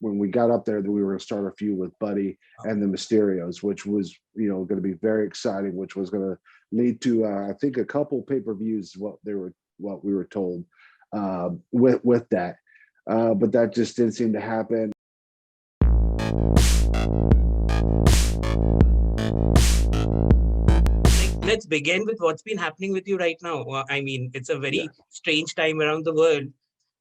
when we got up there that we were going to start a feud with Buddy and the Mysterios, which was, going to be very exciting, which was going to lead to, I think, a couple pay-per-views, what we were told with that. But that just didn't seem to happen. Let's begin with what's been happening with you right now. I mean, it's a very strange time around the world.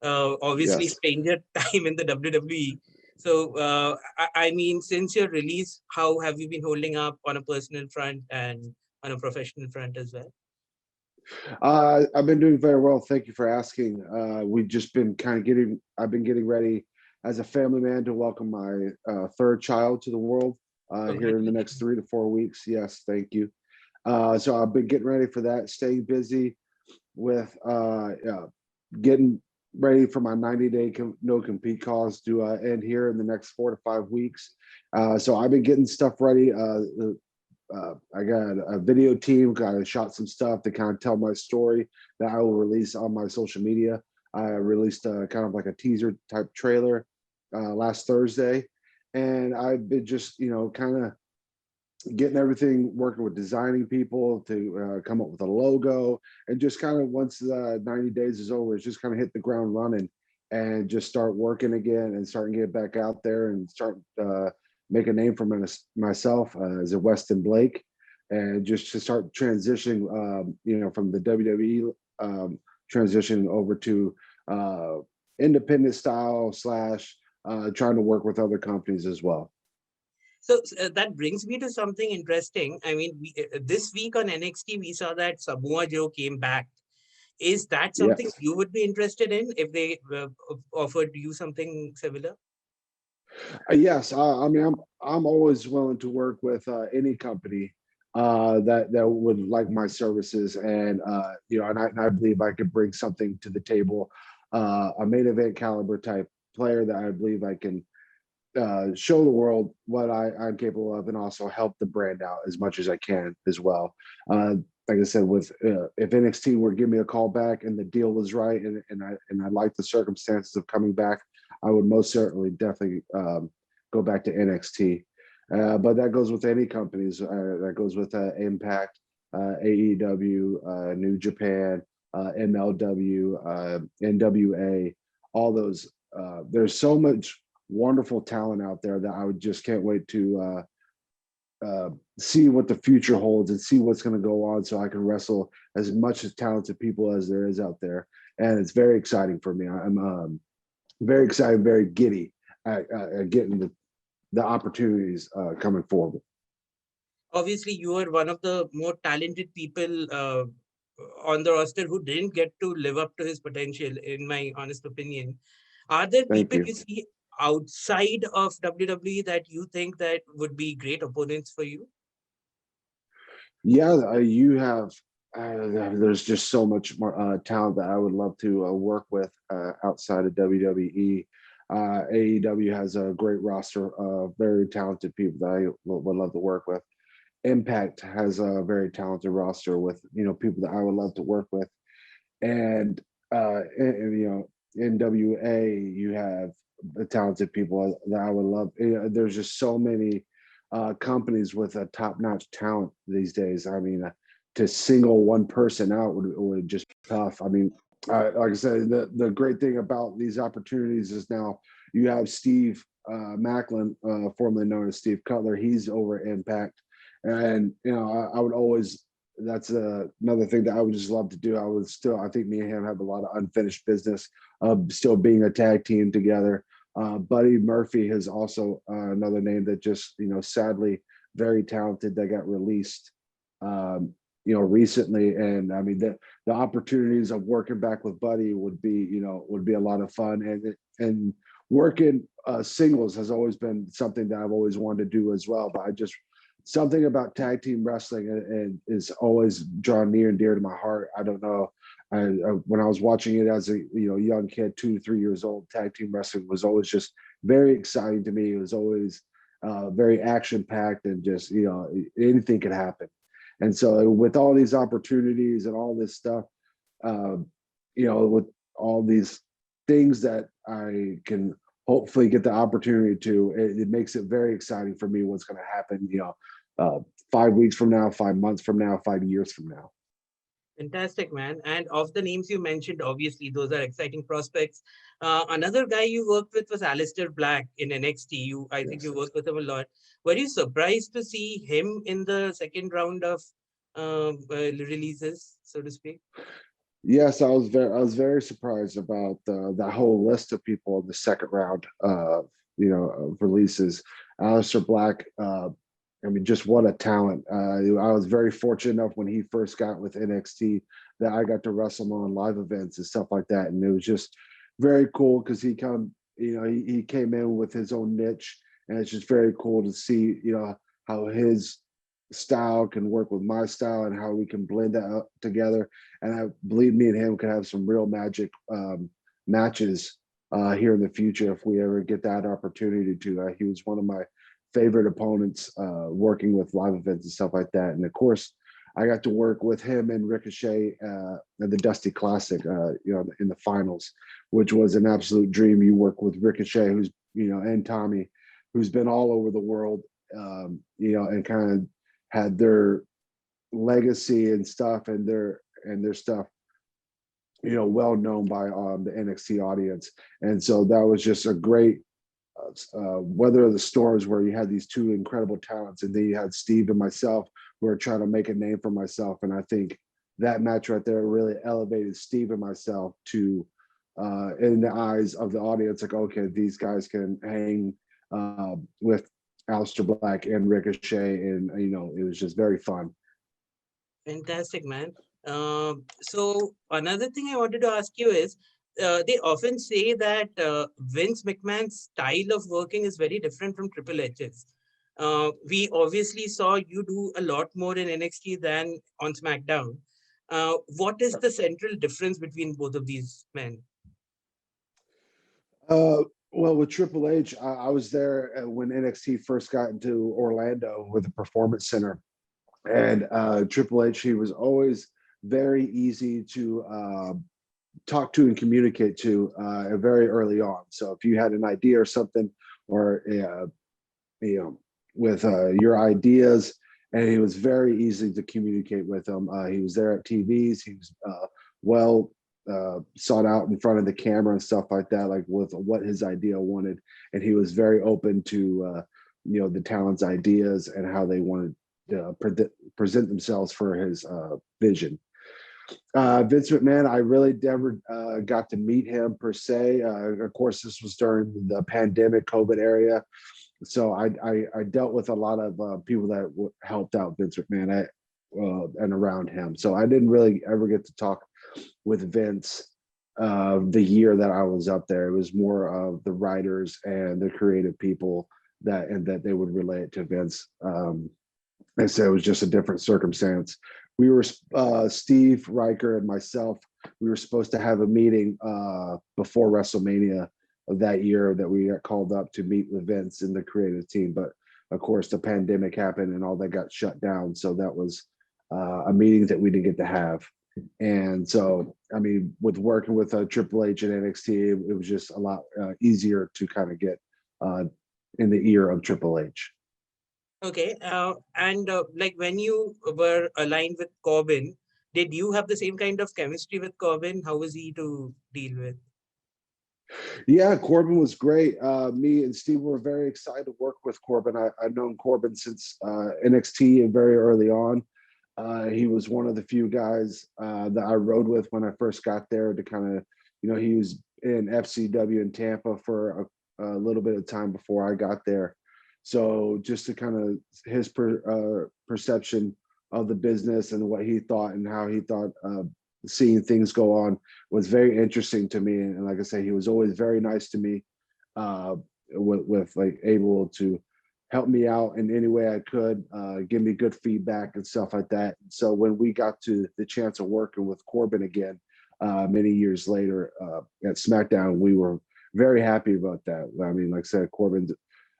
Obviously, stranger time in the WWE. So, I mean, since your release, how have you been holding up on a personal front and on a professional front as well? I've been doing very well. Thank you for asking. We've just been I've been getting ready as a family man to welcome my third child to the world here in the next 3 to 4 weeks. Yes, thank you. So I've been getting ready for that, staying busy with getting ready for my 90-day no compete cause to end here in the next 4 to 5 weeks. So I've been getting stuff ready. I got a video team, shot some stuff to kind of tell my story that I will release on my social media. I released kind of like a teaser type trailer last Thursday, and I've been just, kind of getting everything, working with designing people to come up with a logo, and just kind of once the 90 days is over, it's just kind of hit the ground running and just start working again and starting to get back out there and start make a name for myself as a Westin Blake, and just to start transitioning, from the WWE transition over to independent style / trying to work with other companies as well. So that brings me to something interesting. I mean, this week on NXT, we saw that Samoa Joe came back. Is that something you would be interested in if they offered you something similar? Yes, I mean, I'm always willing to work with any company that would like my services, and and I believe I could bring something to the table, a main event caliber type player that I believe I can show the world what I'm capable of, and also help the brand out as much as I can as well. Like I said, with if NXT were to give me a call back and the deal was right, and I like the circumstances of coming back, I would most certainly definitely go back to NXT. But that goes with any companies. That goes with Impact, AEW, New Japan, MLW, NWA, all those. There's so much wonderful talent out there that I would just can't wait to see what the future holds and see what's going to go on, so I can wrestle as much as talented people as there is out there. And it's very exciting for me. I'm very excited, very giddy at getting the opportunities coming forward. Obviously, you are one of the more talented people on the roster who didn't get to live up to his potential, in my honest opinion. Are there people you see outside of WWE that you think that would be great opponents for you? Yeah, you have. There's just so much more talent that I would love to work with outside of WWE. AEW has a great roster of very talented people that I would love to work with. Impact has a very talented roster with people that I would love to work with, and NWA, you have the talented people that I would love. There's just so many companies with a top-notch talent these days. I mean, to single one person out would just be tough. I mean, like I said, the great thing about these opportunities is now you have Steve Macklin, formerly known as Steve Cutler. He's over at Impact, and I would always. That's another thing that I would just love to do. I think me and him have a lot of unfinished business of still being a tag team together. Buddy Murphy is also another name that just, sadly, very talented, that got released, recently. And I mean, the opportunities of working back with Buddy would be a lot of fun. And working singles has always been something that I've always wanted to do as well. But something about tag team wrestling and is always drawn near and dear to my heart. I don't know. When I was watching it as a young kid, 2 to 3 years old, tag team wrestling was always just very exciting to me. It was always very action packed, and just anything could happen. And so with all these opportunities and all this stuff, with all these things that I can hopefully get the opportunity to. It makes it very exciting for me what's going to happen, 5 weeks from now, 5 months from now, 5 years from now. Fantastic, man. And of the names you mentioned, obviously, those are exciting prospects. Another guy you worked with was Aleister Black in NXT. I think you worked with him a lot. Were you surprised to see him in the second round of releases, so to speak? Yes, I was very surprised about that whole list of people in the second round of releases. Aleister Black, I mean, just what a talent. I was very fortunate enough when he first got with NXT that I got to wrestle him on live events and stuff like that. And it was just very cool because he came in with his own niche, and it's just very cool to see, how his style can work with my style and how we can blend that up together. And I believe me and him could have some real magic matches here in the future if we ever get that opportunity to. He was one of my favorite opponents working with live events and stuff like that. And of course, I got to work with him and Ricochet at the Dusty Classic, in the finals, which was an absolute dream. You work with Ricochet, who's, and Tommy, who's been all over the world, and kind of had their legacy and stuff and their stuff, well known by the NXT audience. And so that was just a great weather of the storms where you had these two incredible talents, and then you had Steve and myself who are trying to make a name for myself. And I think that match right there really elevated Steve and myself to in the eyes of the audience, like, okay, these guys can hang with Aleister Black and Ricochet, and it was just very fun. Fantastic, man. So another thing I wanted to ask you is, they often say that Vince McMahon's style of working is very different from Triple H's. We obviously saw you do a lot more in NXT than on SmackDown. What is the central difference between both of these men? Well, with Triple H, I was there when NXT first got into Orlando with the Performance Center. And Triple H, he was always very easy to talk to and communicate to very early on. So if you had an idea or something, or with your ideas, and he was very easy to communicate with them. He was there at TVs. He was well sought out in front of the camera and stuff like that, like with what his idea wanted. And he was very open to the talent's ideas and how they wanted to present themselves for his vision. Vince McMahon, I really never got to meet him per se. Of course, this was during the pandemic COVID area. So I dealt with a lot of people that helped out Vince McMahon and around him. So I didn't really ever get to talk with Vince the year that I was up there. It was more of the writers and the creative people that they would relate to Vince. And so it was just a different circumstance. We were Steve Riker and myself. We were supposed to have a meeting before WrestleMania of that year that we got called up to meet with Vince and the creative team. But of course, the pandemic happened and all that got shut down. So that was a meeting that we didn't get to have. And so, I mean, with working with Triple H and NXT, it was just a lot easier to kind of get in the ear of Triple H. Okay, and like when you were aligned with Corbin, did you have the same kind of chemistry with Corbin? How was he to deal with? Yeah, Corbin was great. Me and Steve were very excited to work with Corbin. I've known Corbin since NXT and very early on. He was one of the few guys that I rode with when I first got there to kind of, he was in FCW in Tampa for a little bit of time before I got there. So just to kind of his perception of the business and what he thought and how he thought seeing things go on was very interesting to me. And like I say, he was always very nice to me with like able to help me out in any way I could, give me good feedback and stuff like that. So when we got to the chance of working with Corbin again, many years later at SmackDown, we were very happy about that. I mean, like I said, Corbin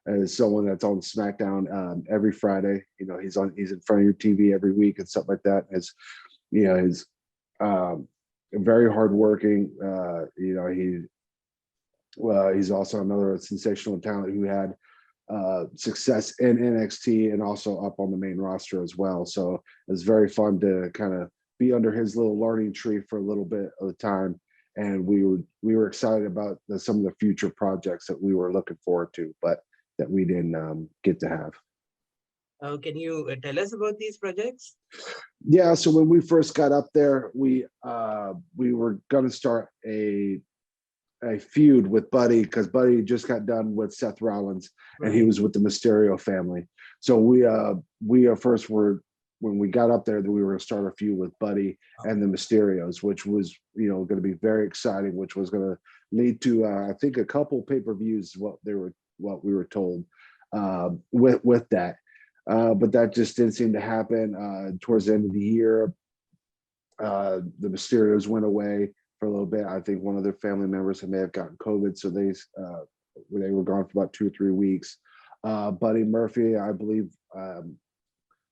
is someone that's on SmackDown every Friday. He's in front of your TV every week and stuff like that. He's very hardworking. He He's also another sensational talent who had success in NXT and also up on the main roster as well. So it's very fun to kind of be under his little learning tree for a little bit of the time. And we were excited about some of the future projects that we were looking forward to, but that we didn't get to have. Can you tell us about these projects? Yeah, so when we first got up there, we were going to start a feud with Buddy, because Buddy just got done with Seth Rollins, and he was with the Mysterio family. So we first were, when we got up there, that we were going to start a feud with Buddy and the Mysterios, which was going to be very exciting, which was going to lead to I think a couple pay-per-views. What we were told with that, but that just didn't seem to happen. Towards the end of the year, the Mysterios went away for a little bit. I think one of their family members may have gotten COVID, so they were gone for about 2 or 3 weeks. Buddy Murphy, I believe,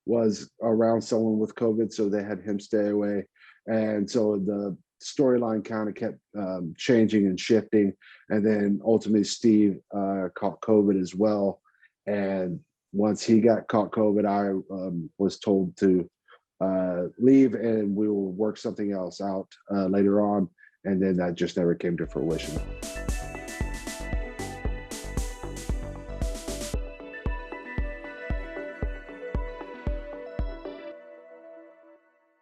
was around someone with COVID, so they had him stay away. And so the storyline kind of kept changing and shifting. And then ultimately Steve caught COVID as well. And once he caught COVID, I was told to leave, and we will work something else out later on. And then that just never came to fruition.